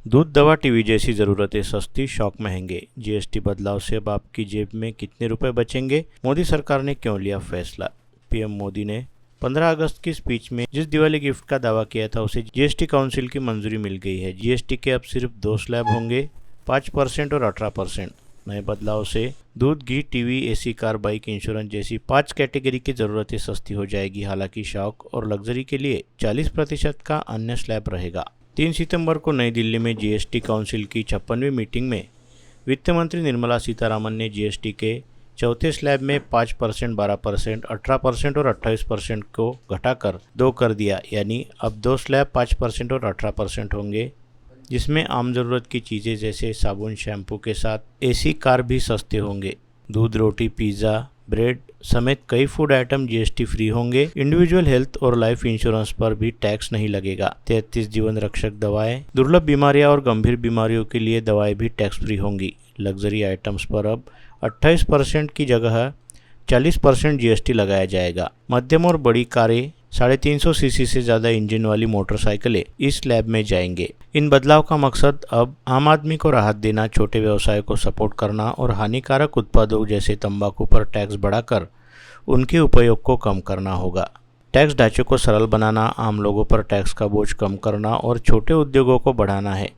दूध, दवा, टीवी जैसी ज़रूरतें सस्ती, शौक महंगे। जीएसटी बदलाव से अब आपकी जेब में कितने रुपए बचेंगे? मोदी सरकार ने क्यों लिया फैसला? पीएम मोदी ने 15 अगस्त की स्पीच में जिस दिवाली गिफ्ट का दावा किया था उसे जीएसटी काउंसिल की मंजूरी मिल गई है। जीएसटी के अब सिर्फ दो स्लैब होंगे, 5% और 18%। नए बदलाव से दूध, घी, TV, AC, car, bike, insurance जैसी 5 कैटेगरी की ज़रूरतें सस्ती हो जाएगी। हालांकि शौक और लग्जरी के लिए 40% का अन्य स्लैब रहेगा। 3 सितंबर को नई दिल्ली में जीएसटी काउंसिल की 56वीं मीटिंग में वित्त मंत्री निर्मला सीतारामन ने जीएसटी के चौथे स्लैब में 5%, 12%, 18% और 28% को घटाकर 2 कर दिया। यानी अब 2 स्लैब 5% और 18% होंगे, जिसमें आम ज़रूरत की चीज़ें जैसे साबुन, शैम्पू के साथ एसी, कार भी सस्ते होंगे। दूध, रोटी, पिज़्ज़ा, ब्रेड समेत कई फूड आइटम जीएसटी फ्री होंगे। इंडिविजुअल हेल्थ और लाइफ इंश्योरेंस पर भी टैक्स नहीं लगेगा। 33 जीवन रक्षक दवाएं, दुर्लभ बीमारियां और गंभीर बीमारियों के लिए दवाएं भी टैक्स फ्री होंगी। लग्जरी आइटम्स पर अब 28% की जगह 40% जीएसटी लगाया जाएगा। मध्यम और बड़ी कारें, 350 सीसी से ज़्यादा इंजन वाली मोटरसाइकिलें इस स्लैब में जाएंगे। इन बदलाव का मकसद अब आम आदमी को राहत देना, छोटे व्यवसाय को सपोर्ट करना और हानिकारक उत्पादों जैसे तंबाकू पर टैक्स बढ़ाकर उनके उपयोग को कम करना होगा। टैक्स ढांचे को सरल बनाना, आम लोगों पर टैक्स का बोझ कम करना और छोटे उद्योगों को बढ़ाना है।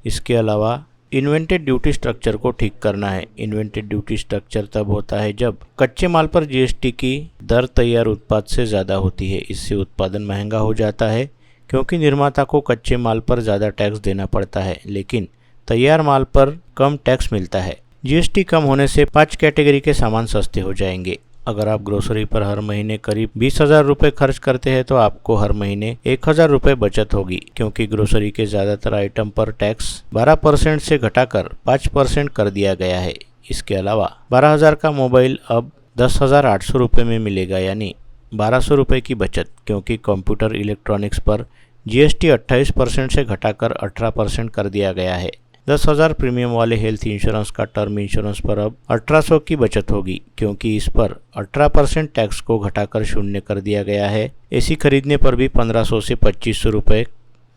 इसके अलावा इन्वेंटेड ड्यूटी स्ट्रक्चर को ठीक करना है। इन्वेंटेड ड्यूटी स्ट्रक्चर तब होता है जब कच्चे माल पर जीएसटी की दर तैयार उत्पाद से ज़्यादा होती है। इससे उत्पादन महंगा हो जाता है क्योंकि निर्माता को कच्चे माल पर ज़्यादा टैक्स देना पड़ता है, लेकिन तैयार माल पर कम टैक्स मिलता है। जीएसटी कम होने से 5 कैटेगरी के सामान सस्ते हो जाएंगे। अगर आप ग्रोसरी पर हर महीने करीब 20,000 रुपये खर्च करते हैं तो आपको हर महीने 1,000 रुपये बचत होगी, क्योंकि ग्रोसरी के ज़्यादातर आइटम पर टैक्स 12% से घटाकर 5% कर दिया गया है। इसके अलावा 12,000 का मोबाइल अब 10,800 रुपये में मिलेगा, यानी 1,200 रुपये की बचत, क्योंकि कंप्यूटर इलेक्ट्रॉनिक्स पर जीएसटी 28% से घटाकर 18% कर दिया गया है। 10,000 प्रीमियम वाले हेल्थ इंश्योरेंस का टर्म इंश्योरेंस पर अब 1,800 की बचत होगी, क्योंकि इस पर 18% टैक्स को घटाकर 0 कर दिया गया है। एसी खरीदने पर भी 1,500 से 2,500 रुपये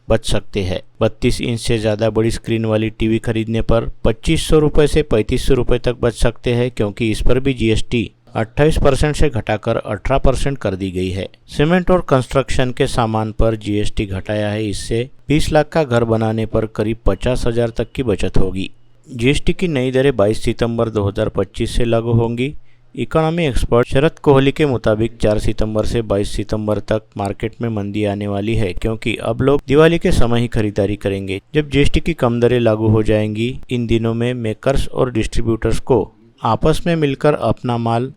बच सकते हैं। 32 इंच से ज़्यादा बड़ी स्क्रीन वाली टीवी खरीदने पर 2,500 रुपये से 3,500 रुपये तक बच सकते हैं, क्योंकि इस पर भी जीएसटी 28% से घटाकर 18% कर दी गई है। सीमेंट और कंस्ट्रक्शन के सामान पर जीएसटी घटाया है। इससे 20 लाख का घर बनाने पर करीब 50,000 तक की बचत होगी। जीएसटी की नई दरें 22 सितंबर 2025 से लागू होंगी। इकोनॉमी एक्सपर्ट शरद कोहली के मुताबिक 4 सितंबर से 22 सितंबर तक मार्केट में मंदी आने वाली है, क्योंकि अब लोग दिवाली के समय ही खरीदारी करेंगे, जब जीएसटी की कम दरें लागू हो जाएंगी। इन दिनों में मेकर्स और डिस्ट्रीब्यूटर्स को आपस में मिलकर अपना माल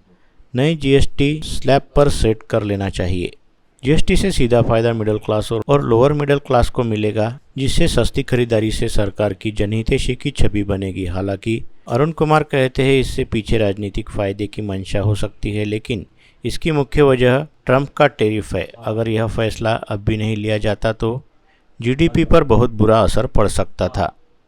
नए जीएसटी स्लैब पर सेट कर लेना चाहिए। जीएसटी से सीधा फायदा मिडिल क्लास और लोअर मिडिल क्लास को मिलेगा, जिससे सस्ती खरीदारी से सरकार की जनहितैषी की छवि बनेगी। हालांकि अरुण कुमार कहते हैं इससे पीछे राजनीतिक फायदे की मंशा हो सकती है, लेकिन इसकी मुख्य वजह ट्रंप का टैरिफ है। अगर यह फैसला अब भी नहीं लिया जाता तो जीडीपी पर बहुत बुरा असर पड़ सकता था।